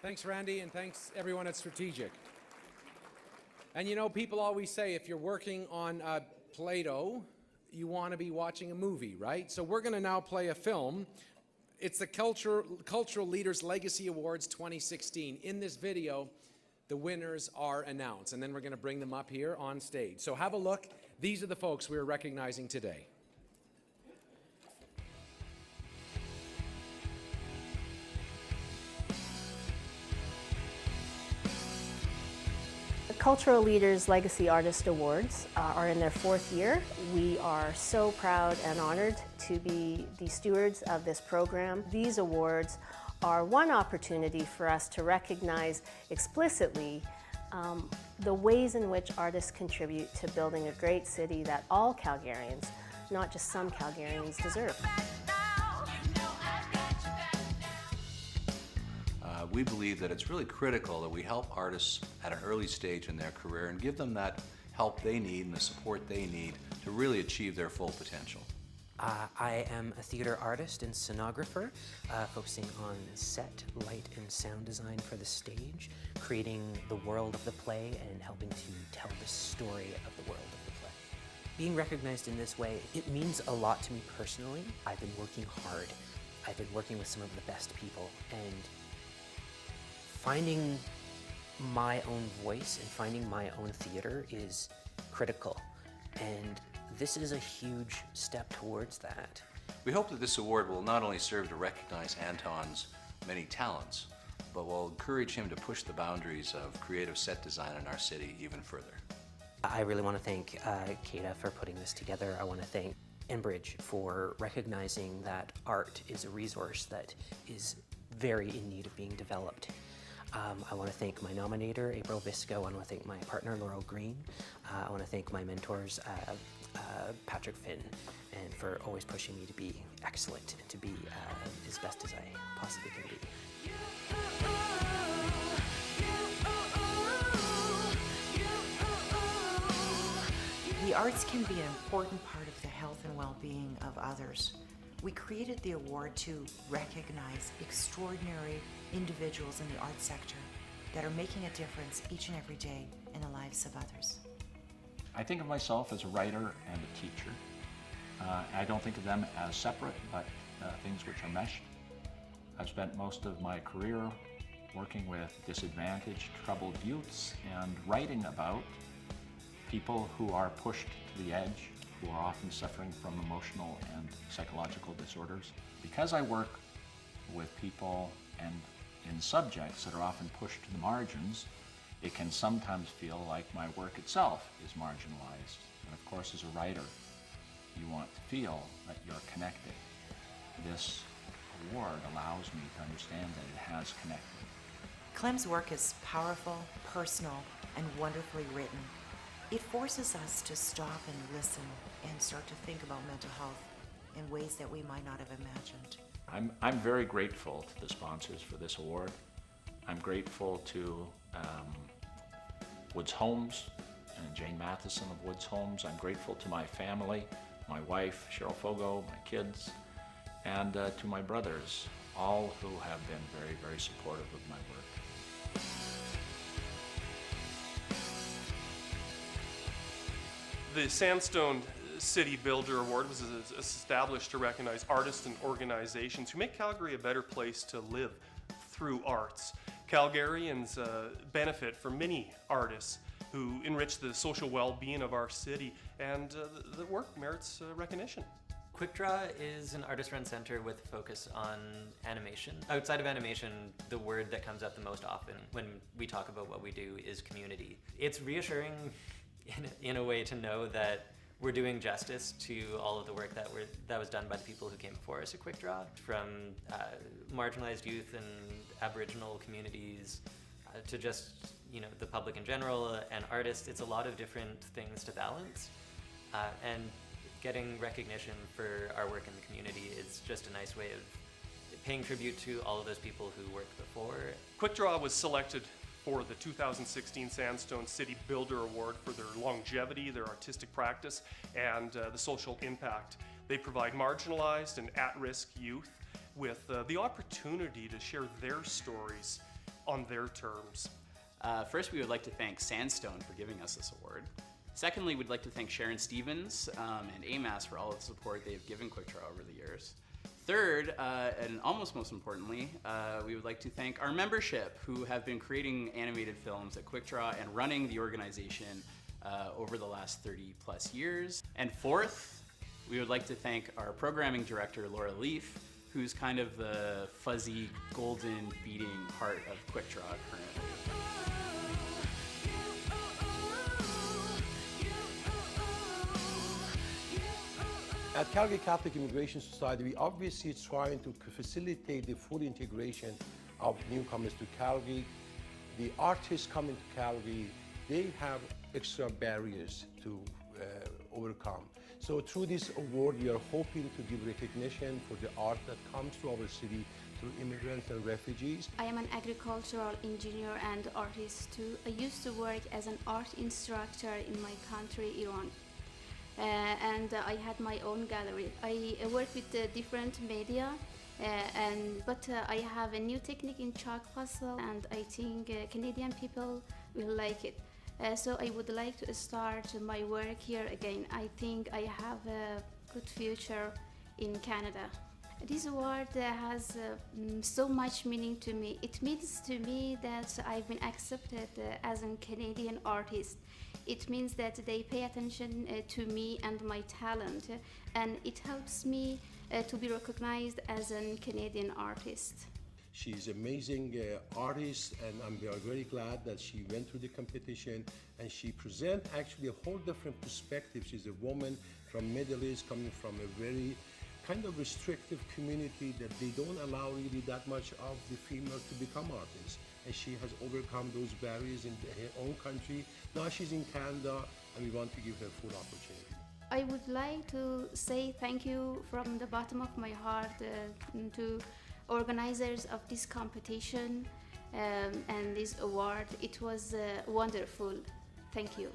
Thanks, Randy, and thanks everyone at Strategic. And you know, people always say if you're working on Play-Doh, you want to be watching a movie, right? So we're going to now play a film. It's the Cultural Leaders Legacy Awards 2016. In this video, the winners are announced, and then we're going to bring them up here on stage. So have a look. These are the folks we're recognizing today. The Cultural Leaders Legacy Artist Awards are in their fourth year. We are so proud and honored to be the stewards of this program. These awards are one opportunity for us to recognize explicitly the ways in which artists contribute to building a great city that all Calgarians, not just some Calgarians, deserve. We believe that it's really critical that we help artists at an early stage in their career and give them that help they need and the support they need to really achieve their full potential. I am a theater artist and scenographer, focusing on set, light, and sound design for the stage, creating the world of the play and helping to tell the story of the world of the play. Being recognized in this way, it means a lot to me personally. I've been working hard. I've been working with some of the best people, and finding my own voice and finding my own theater is critical. And this is a huge step towards that. We hope that this award will not only serve to recognize Anton's many talents, but will encourage him to push the boundaries of creative set design in our city even further. I really want to thank Kata for putting this together. I want to thank Enbridge for recognizing that art is a resource that is very in need of being developed. I want to thank my nominator, April Visco. I want to thank my partner, Laurel Green. I want to thank my mentors, Patrick Finn, and for always pushing me to be excellent and to be as best as I possibly can be. The arts can be an important part of the health and well-being of others. We created the award to recognize extraordinary individuals in the arts sector that are making a difference each and every day in the lives of others. I think of myself as a writer and a teacher. I don't think of them as separate, but things which are meshed. I've spent most of my career working with disadvantaged, troubled youths and writing about people who are pushed to the edge, who are often suffering from emotional and psychological disorders. Because I work with people and in subjects that are often pushed to the margins, it can sometimes feel like my work itself is marginalized. And of course, as a writer, you want to feel that you're connected. This award allows me to understand that it has connected. Clem's work is powerful, personal, and wonderfully written. It forces us to stop and listen and start to think about mental health in ways that we might not have imagined. I'm very grateful to the sponsors for this award. I'm grateful to Woods Homes and Jane Matheson of Woods Homes. I'm grateful to my family, my wife, Cheryl Fogo, my kids, and to my brothers, all who have been very, very supportive of my work. The Sandstone City Builder Award was established to recognize artists and organizations who make Calgary a better place to live through arts. Calgarians benefit from many artists who enrich the social well-being of our city, and the work merits recognition. QuickDraw is an artist-run center with a focus on animation. Outside of animation, the word that comes up the most often when we talk about what we do is community. It's reassuring in a way to know that we're doing justice to all of the work that was done by the people who came before us at QuickDraw, from marginalized youth and Aboriginal communities to just the public in general and artists. It's a lot of different things to balance, and getting recognition for our work in the community is just a nice way of paying tribute to all of those people who worked before. QuickDraw was selected for the 2016 Sandstone City Builder Award for their longevity, their artistic practice, and the social impact. They provide marginalized and at-risk youth with the opportunity to share their stories on their terms. First, we would like to thank Sandstone for giving us this award. Secondly, we'd like to thank Sharon Stevens and AMAS for all of the support they've given QuickDraw over the years. Third, and almost most importantly, we would like to thank our membership who have been creating animated films at QuickDraw and running the organization over the last 30 plus years. And fourth, we would like to thank our programming director, Laura Leaf, who's kind of the fuzzy, golden beating heart of QuickDraw currently. At Calgary Catholic Immigration Society, we obviously trying to facilitate the full integration of newcomers to Calgary. The artists coming to Calgary, they have extra barriers to overcome. So through this award, we are hoping to give recognition for the art that comes to our city through immigrants and refugees. I am an agricultural engineer and artist too. I used to work as an art instructor in my country, Iran. And I had my own gallery. I work with different media, but I have a new technique in chalk pastel, and I think Canadian people will like it. So I would like to start my work here again. I think I have a good future in Canada. This award has so much meaning to me. It means to me that I've been accepted as a Canadian artist. It means that they pay attention to me and my talent, and it helps me to be recognized as a Canadian artist. She's an amazing artist, and we are very glad that she went through the competition, and she presents actually a whole different perspective. She's a woman from Middle East, coming from a very kind of restrictive community that they don't allow really that much of the females to become artists. And she has overcome those barriers in her own country. Now she's in Canada, and we want to give her full opportunity. I would like to say thank you from the bottom of my heart to organizers of this competition and this award. It was wonderful. Thank you.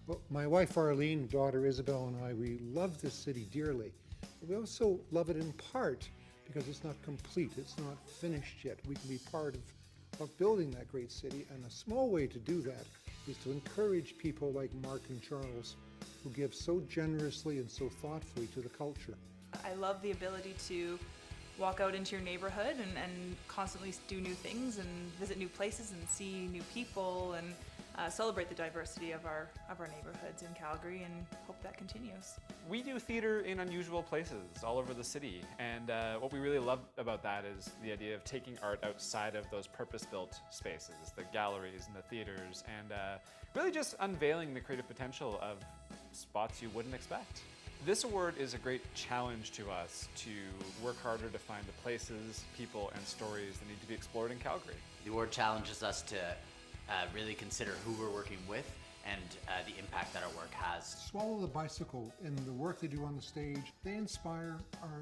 Well, my wife Arlene, daughter Isabel, and I, we love this city dearly. But we also love it in part because it's not complete, it's not finished yet. We can be part of building that great city, and a small way to do that is to encourage people like Mark and Charles, who give so generously and so thoughtfully to the culture. I love the ability to walk out into your neighborhood and constantly do new things and visit new places and see new people and celebrate the diversity of our neighborhoods in Calgary, and hope that continues. We do theater in unusual places all over the city, and what we really love about that is the idea of taking art outside of those purpose-built spaces, the galleries and the theaters, and really just unveiling the creative potential of spots you wouldn't expect. This award is a great challenge to us to work harder to find the places, people, and stories that need to be explored in Calgary. The award challenges us to really consider who we're working with and the impact that our work has. Swallow the Bicycle, in the work they do on the stage, they inspire our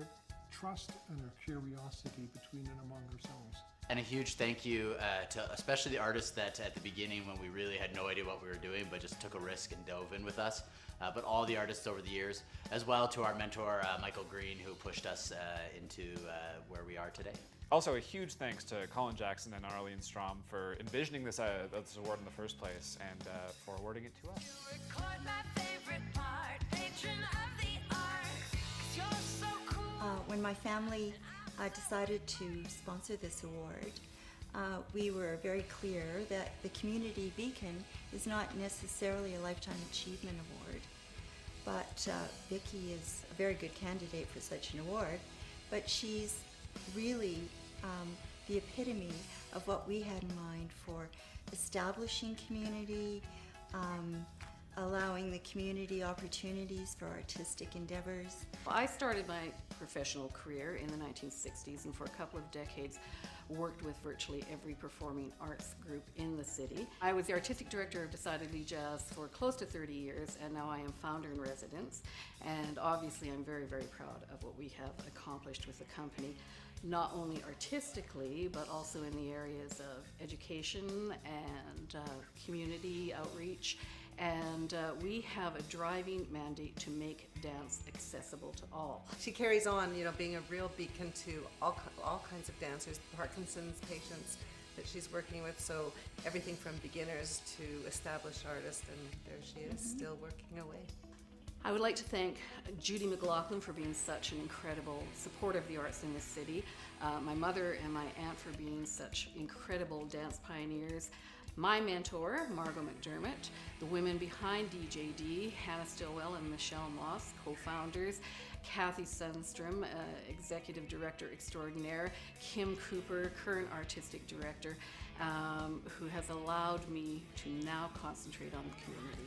trust and our curiosity between and among ourselves. And a huge thank you to especially the artists that at the beginning, when we really had no idea what we were doing, but just took a risk and dove in with us. But all the artists over the years, as well to our mentor, Michael Green, who pushed us into where we are today. Also, a huge thanks to Colin Jackson and Arlene Strom for envisioning this award in the first place and for awarding it to us. When my family decided to sponsor this award, we were very clear that the Community Beacon is not necessarily a Lifetime Achievement Award, but Vicki is a very good candidate for such an award, but she's really the epitome of what we had in mind for establishing community, allowing the community opportunities for artistic endeavors. I started my professional career in the 1960s, and for a couple of decades worked with virtually every performing arts group in the city. I was the artistic director of Decidedly Jazz for close to 30 years, and now I am founder in residence. And obviously I'm very, very proud of what we have accomplished with the company, not only artistically, but also in the areas of education and community outreach and we have a driving mandate to make dance accessible to all. She carries on, being a real beacon to all kinds of dancers, Parkinson's patients that she's working with, so everything from beginners to established artists, and there she is, still working away. I would like to thank Judy McLaughlin for being such an incredible supporter of the arts in this city, my mother and my aunt for being such incredible dance pioneers, my mentor, Margot McDermott, the women behind DJD, Hannah Stillwell and Michelle Moss, co-founders, Kathy Sundstrom, Executive Director Extraordinaire, Kim Cooper, current Artistic Director, who has allowed me to now concentrate on the community.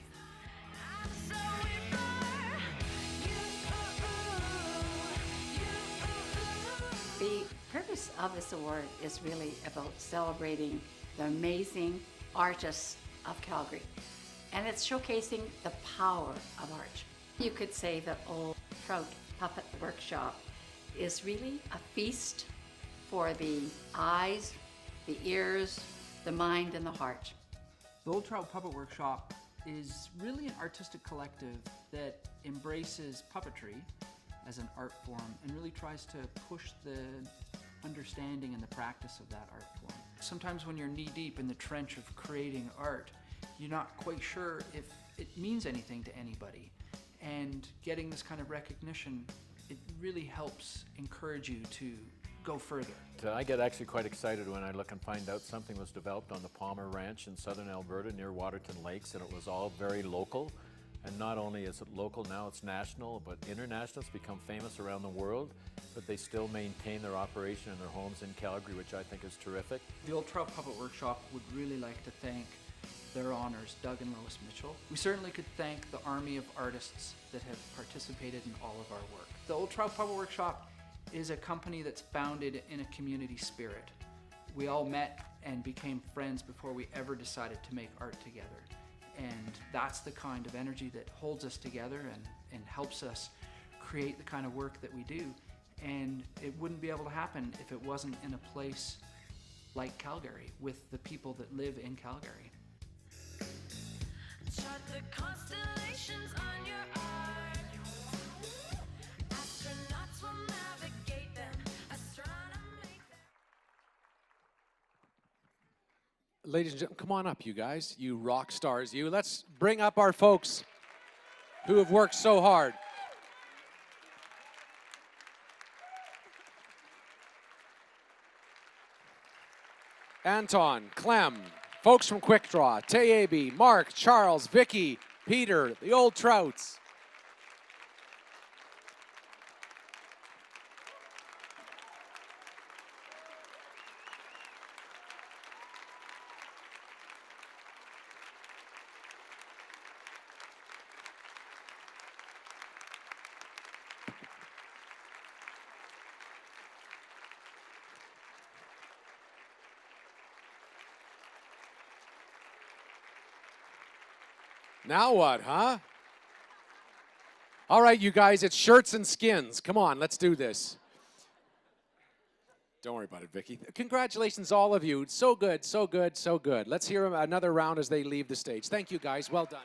The purpose of this award is really about celebrating the amazing artists of Calgary, and it's showcasing the power of art. You could say that Old Trout Puppet Workshop is really a feast for the eyes, the ears, the mind, and the heart. The Old Trout Puppet Workshop is really an artistic collective that embraces puppetry as an art form and really tries to push the understanding and the practice of that art form. Sometimes when you're knee-deep in the trench of creating art, you're not quite sure if it means anything to anybody. And getting this kind of recognition, it really helps encourage you to go further. I get actually quite excited when I look and find out something was developed on the Palmer Ranch in southern Alberta near Waterton Lakes, and it was all very local. And not only is it local, now it's national, but international. It's become famous around the world, but they still maintain their operation in their homes in Calgary, which I think is terrific. The Old Trout Puppet Workshop would really like to thank their honors, Doug and Lois Mitchell. We certainly could thank the army of artists that have participated in all of our work. The Old Trout Puppet Workshop is a company that's founded in a community spirit. We all met and became friends before we ever decided to make art together. And that's the kind of energy that holds us together and helps us create the kind of work that we do. And it wouldn't be able to happen if it wasn't in a place like Calgary with the people that live in Calgary. Chart the constellations on your art. Astronauts will navigate them. Astronomy. Ladies and gentlemen, come on up, you guys, you rock stars, you. Let's bring up our folks who have worked so hard. Anton, Clem, folks from Quick Draw, Tayabi, Mark, Charles, Vicky, Peter, the Old Trouts. Now what, huh? All right, you guys, it's shirts and skins. Come on, let's do this. Don't worry about it, Vicky. Congratulations, all of you. So good, so good, so good. Let's hear another round as they leave the stage. Thank you, guys. Well done.